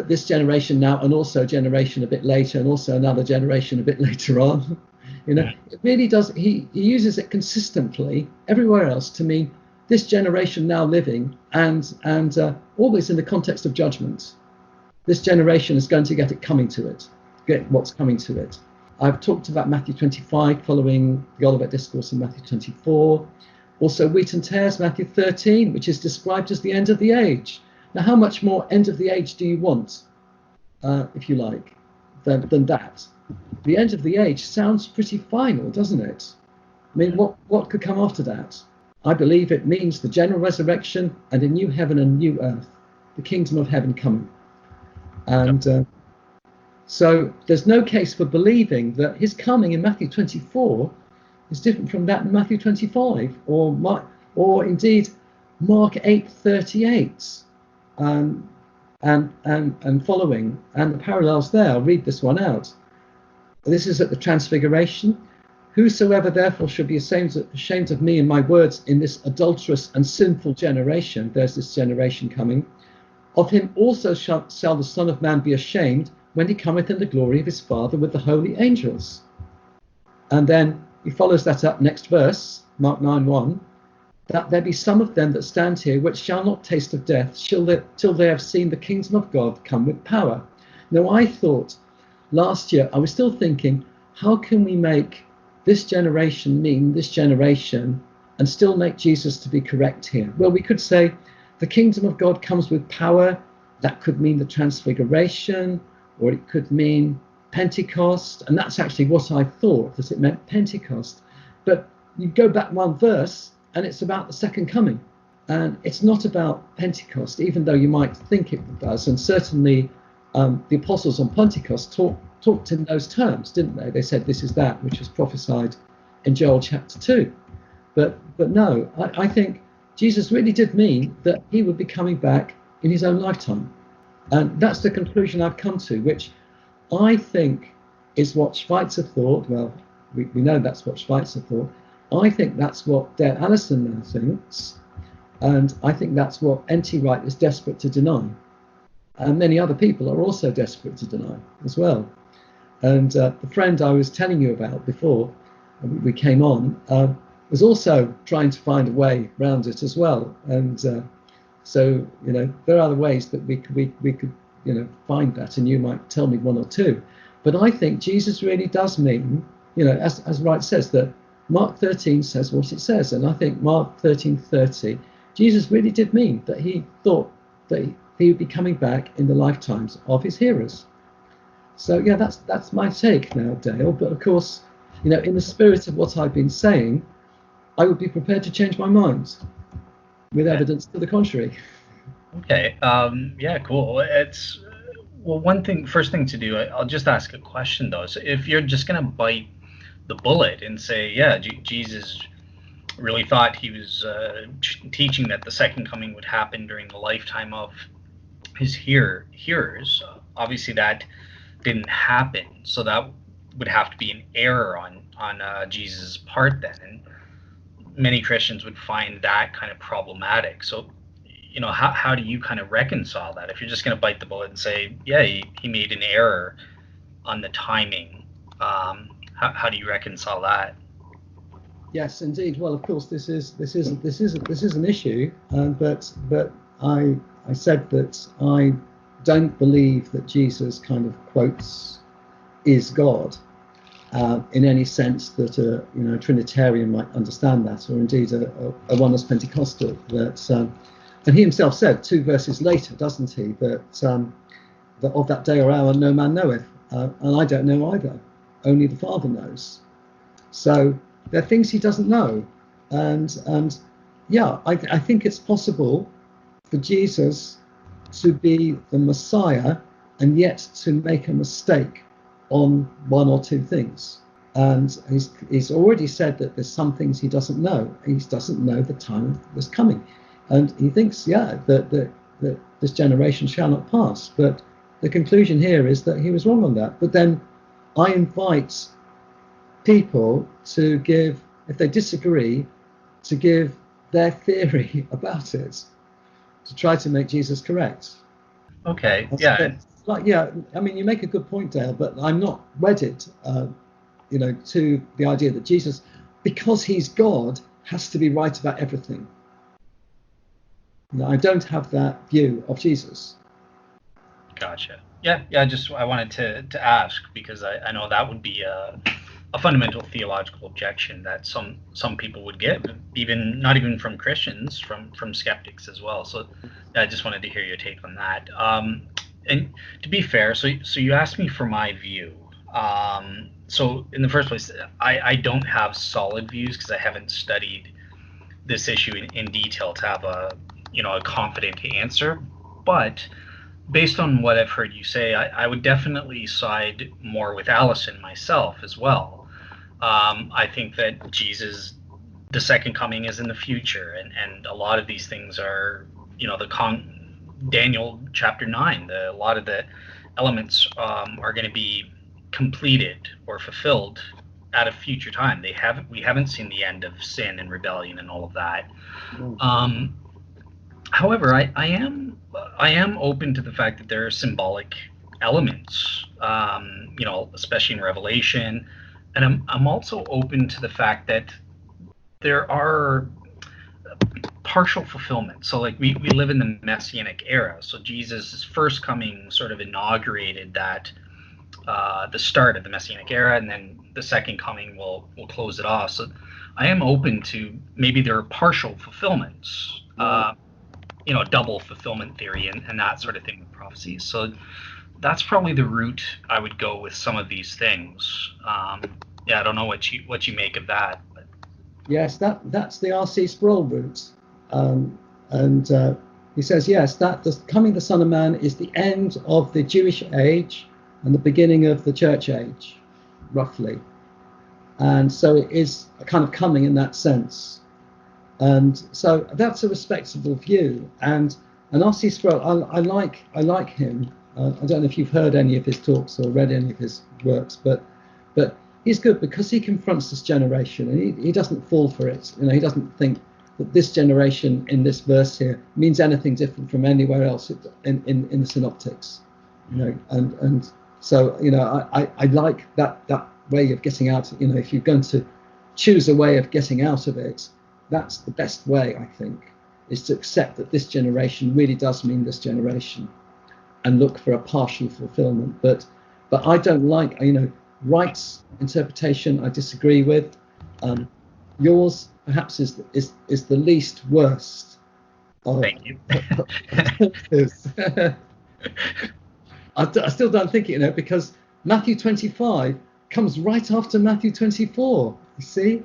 this generation now and also a generation a bit later and also another generation a bit later on. You know, it really does. He uses it consistently everywhere else to mean this generation now living, and always in the context of judgment. This generation is going to get it coming to it, get what's coming to it. I've talked about Matthew 25 following the Olivet Discourse in Matthew 24. Also wheat and tares, Matthew 13, which is described as the end of the age. Now, how much more end of the age do you want, if you like, than that? The end of the age sounds pretty final, doesn't it? I mean, what could come after that? I believe it means the general resurrection and a new heaven and new earth, the kingdom of heaven coming. And so there's no case for believing that his coming in Matthew 24 is different from that in Matthew 25, or indeed Mark 8:38, and following, and the parallels there. I'll read this one out. This is at the Transfiguration. Whosoever therefore should be ashamed of me and my words in this adulterous and sinful generation, there's this generation coming, of him also shall the Son of Man be ashamed when he cometh in the glory of his Father with the holy angels. And then he follows that up, next verse, Mark 9:1, that there be some of them that stand here which shall not taste of death till they have seen the kingdom of God come with power. Now, I thought last year, I was still thinking, how can we make this generation mean this generation and still make Jesus to be correct here? Well, we could say the kingdom of God comes with power. That could mean the Transfiguration, or it could mean Pentecost. And that's actually what I thought, that it meant Pentecost. But you go back one verse, and it's about the second coming. And it's not about Pentecost, even though you might think it does. And certainly the apostles on Pentecost talked in those terms, didn't they? They said this is that which was prophesied in Joel chapter 2. But no, I think Jesus really did mean that he would be coming back in his own lifetime. And that's the conclusion I've come to, which I think is what Schweitzer thought. Well, we know that's what Schweitzer thought. I think that's what Dale Allison now thinks. And I think that's what N.T. Wright is desperate to deny. And many other people are also desperate to deny as well. And the friend I was telling you about before we came on was also trying to find a way around it as well. And so, there are other ways that we could find that, and you might tell me one or two. But I think Jesus really does mean, as Wright says, that Mark 13 says what it says. And I think Mark 13:30, Jesus really did mean that he thought that he would be coming back in the lifetimes of his hearers. So yeah, that's my take now, Dale. But of course, in the spirit of what I've been saying, I would be prepared to change my mind with evidence to the contrary. Okay. Yeah, cool. First thing to do, I'll just ask a question though. So if you're just going to bite the bullet and say, yeah, Jesus really thought he was teaching that the second coming would happen during the lifetime of his hearers, obviously that didn't happen. So that would have to be an error on Jesus' part then. And many Christians would find that kind of problematic. So, how do you kind of reconcile that? If you're just going to bite the bullet and say, yeah, he made an error on the timing, how do you reconcile that? Yes, indeed. Well, of course, this is an issue, but I said that I don't believe that Jesus kind of quotes is God in any sense that a Trinitarian might understand that, or indeed a oneness Pentecostal. That and he himself said 2 verses later, doesn't he, that of that day or hour no man knoweth, and I don't know either. Only the Father knows. So there are things he doesn't know, and yeah, I think it's possible for Jesus to be the Messiah and yet to make a mistake on one or two things. And he's already said that there's some things he doesn't know. He doesn't know the time that's coming, and he thinks, that this generation shall not pass. But the conclusion here is that he was wrong on that. But then I invite people to give, if they disagree, to give their theory about it, to try to make Jesus correct. Okay. Yeah. I mean, you make a good point, Dale, but I'm not wedded, to the idea that Jesus, because he's God, has to be right about everything. I don't have that view of Jesus. Gotcha. Yeah. I wanted to ask, because I know that would be a fundamental theological objection that some people would give, not even from Christians, from skeptics as well. So I just wanted to hear your take on that. And to be fair, so you asked me for my view. So in the first place, I don't have solid views because I haven't studied this issue in detail to have a confident answer. But based on what I've heard you say, I would definitely side more with Allison myself as well. I think that Jesus, the second coming, is in the future, and a lot of these things are, Daniel chapter 9. A lot of the elements are going to be completed or fulfilled at a future time. We haven't seen the end of sin and rebellion and all of that. However, I am open to the fact that there are symbolic elements, especially in Revelation, and I'm also open to the fact that there are partial fulfillment. So, like, we live in the Messianic era, so Jesus' first coming sort of inaugurated that, the start of the Messianic era, and then the second coming will close it off. So I am open to maybe there are partial fulfillments. Double fulfillment theory and that sort of thing with prophecies. So that's probably the route I would go with some of these things. I don't know what you make of that. But. Yes, that's the R.C. Sproul route, and he says yes, that the coming of the Son of Man is the end of the Jewish age and the beginning of the church age, roughly, and so it is a kind of coming in that sense. And so that's a respectable view. And R.C. Sproul, I like him. I don't know if you've heard any of his talks or read any of his works, but he's good because he confronts this generation, and he doesn't fall for it. He doesn't think that this generation in this verse here means anything different from anywhere else in the synoptics. And so I like that way of getting out. If you're going to choose a way of getting out of it, that's the best way, I think, is to accept that this generation really does mean this generation, and look for a partial fulfillment. But I don't like, Wright's interpretation. I disagree with. Yours perhaps is the least worst. Thank you. I still don't think it, because Matthew 25 comes right after Matthew 24. You see.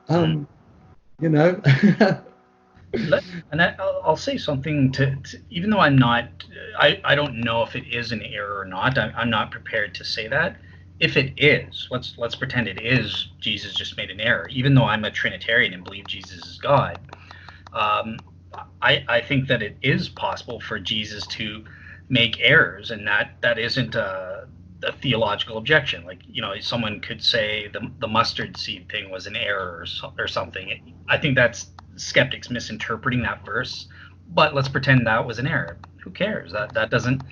And I'll say something to even though I'm not, I don't know if it is an error or not. I'm not prepared to say that. If it is, let's pretend it is. Jesus just made an error. Even though I'm a Trinitarian and believe Jesus is God, I think that it is possible for Jesus to make errors, and that isn't a theological objection. Like, someone could say the mustard seed thing was an error or something. I think that's skeptics misinterpreting that verse, but let's pretend that was an error. Who cares? That doesn't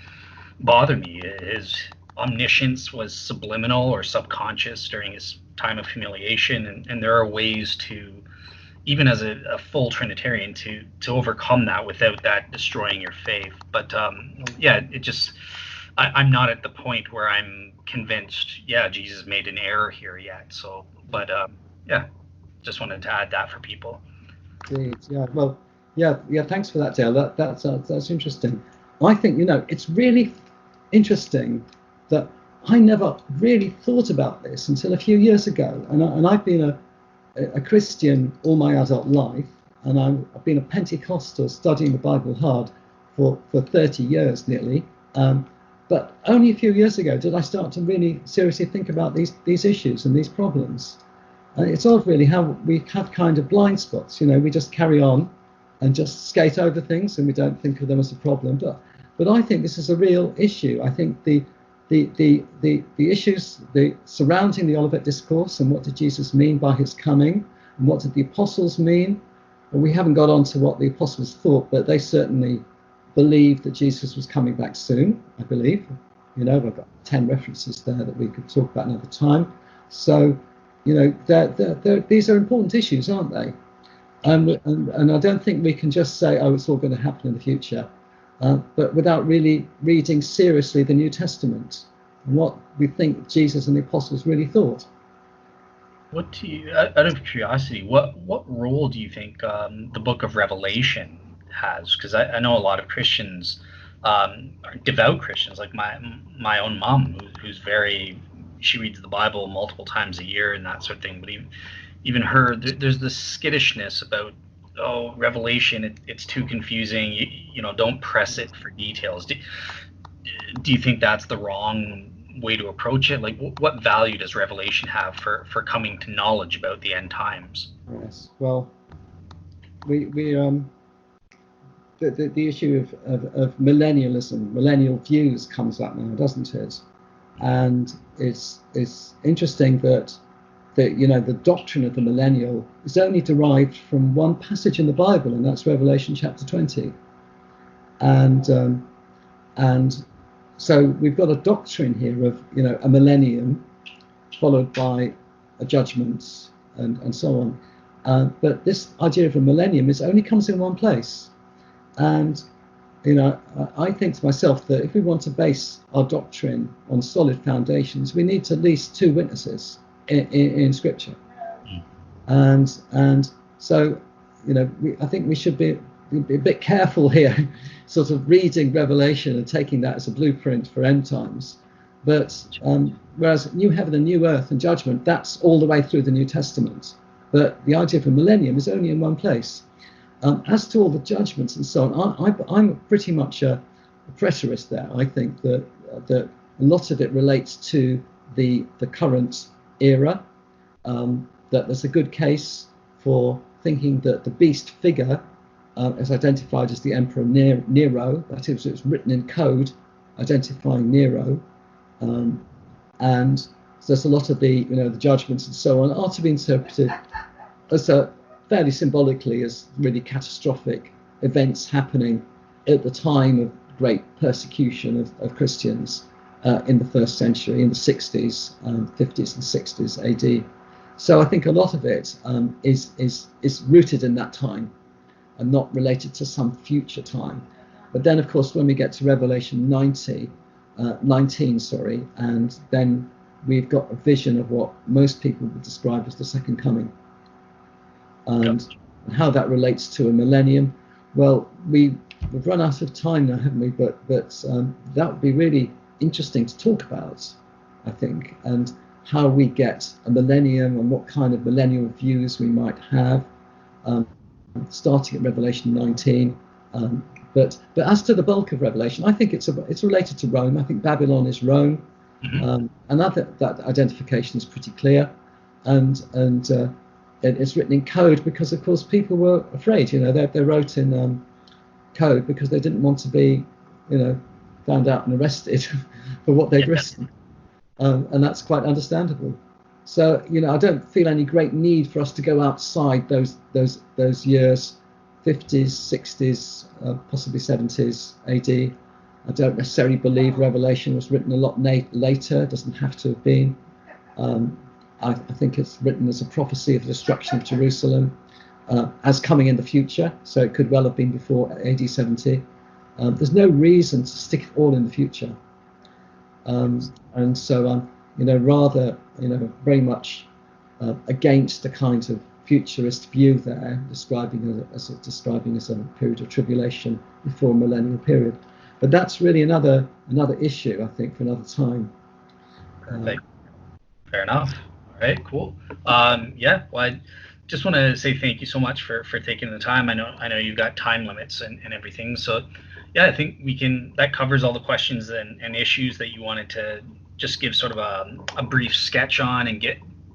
bother me. His omniscience was subliminal or subconscious during his time of humiliation, and there are ways to, even as a full Trinitarian, to overcome that without that destroying your faith. But it just, I'm not at the point where I'm convinced, Jesus made an error here yet. So, but just wanted to add that for people. Indeed, yeah. Well, yeah. Thanks for that, Dale. That's interesting. I think it's really interesting that I never really thought about this until a few years ago, and I've been a Christian all my adult life, and I've been a Pentecostal studying the Bible hard for 30 years nearly. But only a few years ago did I start to really seriously think about these issues and these problems. It's odd, really, how we have kind of blind spots. We just carry on and just skate over things, and we don't think of them as a problem. But I think this is a real issue. I think the issues surrounding the Olivet Discourse, and what did Jesus mean by his coming, and what did the apostles mean? Well, we haven't got on to what the apostles thought, but they certainly believed that Jesus was coming back soon, I believe. We've got 10 references there that we could talk about another time. So, these are important issues, aren't they? And I don't think we can just say, it's all going to happen in the future, but without really reading seriously the New Testament and what we think Jesus and the apostles really thought. What do you, out of curiosity, what role do you think the Book of Revelation has? Because I know a lot of Christians, are devout Christians, like my own mom, who's she reads the Bible multiple times a year and that sort of thing. But even her, there's this skittishness about, Revelation, it's too confusing. Don't press it for details. do you think that's the wrong way to approach it? Like, what value does Revelation have for coming to knowledge about the end times? Yes. Well, we the issue of millennialism, millennial views comes up now, doesn't it? And it's interesting that the doctrine of the millennial is only derived from one passage in the Bible, and that's Revelation chapter 20. And so we've got a doctrine here of a millennium followed by a judgment and so on. But this idea of a millennium only comes in one place. And I think to myself that if we want to base our doctrine on solid foundations, we need at least two witnesses in Scripture. And so I think we should be a bit careful here, sort of reading Revelation and taking that as a blueprint for end times. But whereas new heaven and new earth and judgment, that's all the way through the New Testament. But the idea of a millennium is only in one place. As to all the judgments and so on, I'm pretty much a preterist there. I think that a lot of it relates to the current era, that there's a good case for thinking that the beast figure is identified as the Emperor Nero. That is, it's written in code identifying Nero, and there's a lot of the judgments and so on are to be interpreted as fairly symbolically as really catastrophic events happening at the time of great persecution of Christians in the first century, in the 60s, 50s and 60s AD. So I think a lot of it is rooted in that time and not related to some future time. But then, of course, when we get to Revelation 19, and then we've got a vision of what most people would describe as the second coming. And how that relates to a millennium, well, we've run out of time now, haven't we? But that would be really interesting to talk about, I think, and how we get a millennium and what kind of millennial views we might have, starting at Revelation 19. But as to the bulk of Revelation, I think it's related to Rome. I think Babylon is Rome, and that identification is pretty clear, and it's written in code because, of course, people were afraid. They wrote in code because they didn't want to be, found out and arrested for what they'd written, and that's quite understandable. So, I don't feel any great need for us to go outside those years, 50s, 60s, possibly 70s AD. I don't necessarily believe Revelation was written a lot later. It doesn't have to have been. I think it's written as a prophecy of the destruction of Jerusalem as coming in the future, so it could well have been before AD 70. There's no reason to stick it all in the future, and so rather very much against the kind of futurist view there, describing as a period of tribulation before a millennial period. But that's really another issue, I think, for another time. Fair enough. All right, cool. Well, I just want to say thank you so much for taking the time. I know you've got time limits and everything. So, yeah, I think that covers all the questions and issues that you wanted to just give sort of a brief sketch on and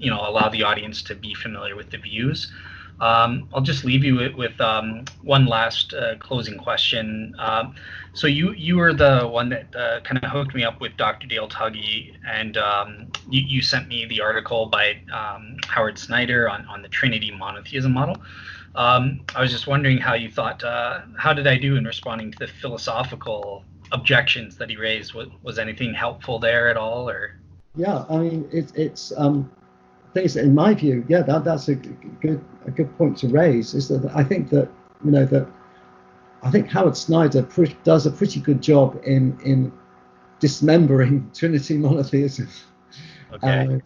allow the audience to be familiar with the views. I'll just leave you with one last closing question. So you were the one that kind of hooked me up with Dr. Dale Tuggy, and you sent me the article by Howard Snyder on the Trinity monotheism model. I was just wondering how you thought, how did I do in responding to the philosophical objections that he raised? Was anything helpful there at all, or? Yeah, I mean, it's things in my view, yeah, that's a good point to raise. Is that I think that I think Howard Snyder does a pretty good job in dismembering Trinity monotheism. Okay.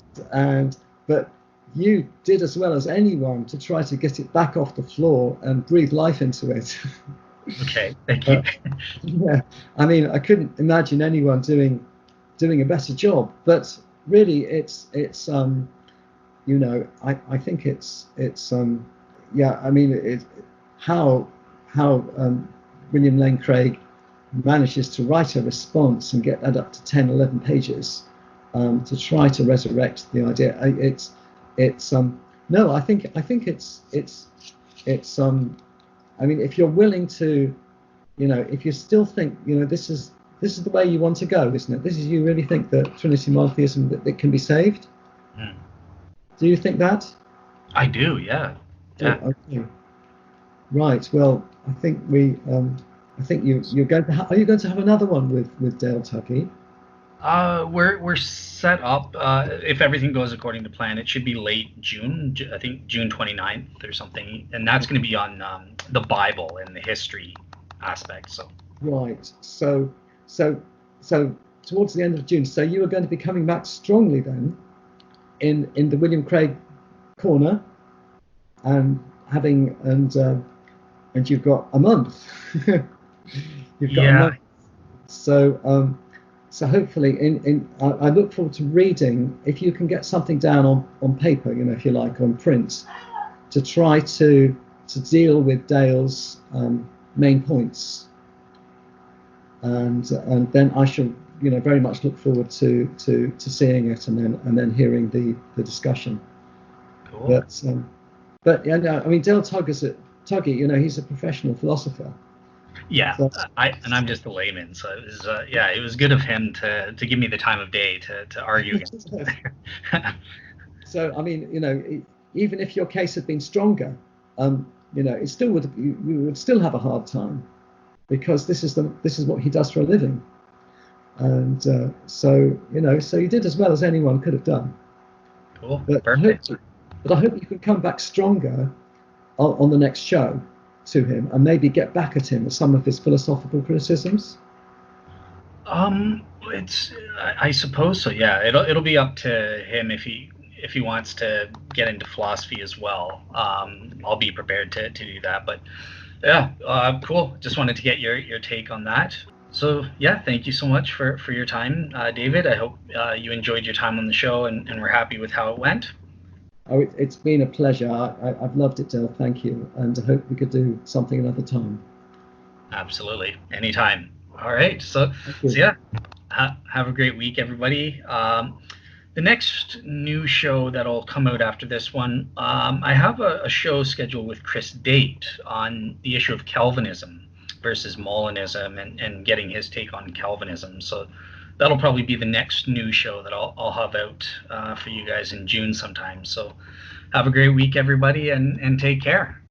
But you did as well as anyone to try to get it back off the floor and breathe life into it. Okay, thank you. Yeah, I mean, I couldn't imagine anyone doing a better job. But really, it's I think it's yeah. I mean, how William Lane Craig manages to write a response and get that up to 10, 11 pages to try to resurrect the idea. No, I think it's I mean, if you're willing to, if you still think, this is the way you want to go, isn't it? You really think that Trinity monotheism, that it can be saved? Mm. Do you think that? I do, yeah. Yeah. Oh, okay. Right. Well, I think you're going to are you going to have another one with Dale Tuggy? We're set up. If everything goes according to plan, it should be late June. I think June 29th or something, and that's going to be on the Bible and the history aspect. So. Right. So towards the end of June. So you are going to be coming back strongly then, in the William Craig corner, and you've got a month. You've got a month. So hopefully, I look forward to reading. If you can get something down on paper, if you like, on print, to try to deal with Dale's main points, and then I shall very much look forward to seeing it and then hearing the discussion. Cool. But I mean, Dale Tuggy, he's a professional philosopher. Yeah, so, I'm just a layman, so it was good of him to give me the time of day to argue against it. So I mean, even if your case had been stronger, it still you would still have a hard time, because this is what he does for a living, and so you did as well as anyone could have done. Cool. But Perfect. I hope you can come back stronger on the next show to him, and maybe get back at him with some of his philosophical criticisms. I suppose so. Yeah, it'll be up to him if he wants to get into philosophy as well. I'll be prepared to do that. But yeah, cool. Just wanted to get your take on that. So yeah, thank you so much for your time, David. I hope you enjoyed your time on the show and we're happy with how it went. Oh, it's been a pleasure. I've loved it, Dale. Thank you. And I hope we could do something another time. Absolutely. Anytime. All right. So yeah, have a great week, everybody. The next new show that'll come out after this one, I have a show scheduled with Chris Date on the issue of Calvinism versus Molinism and getting his take on Calvinism. So that'll probably be the next new show that I'll have out for you guys in June sometime. So have a great week, everybody, and take care.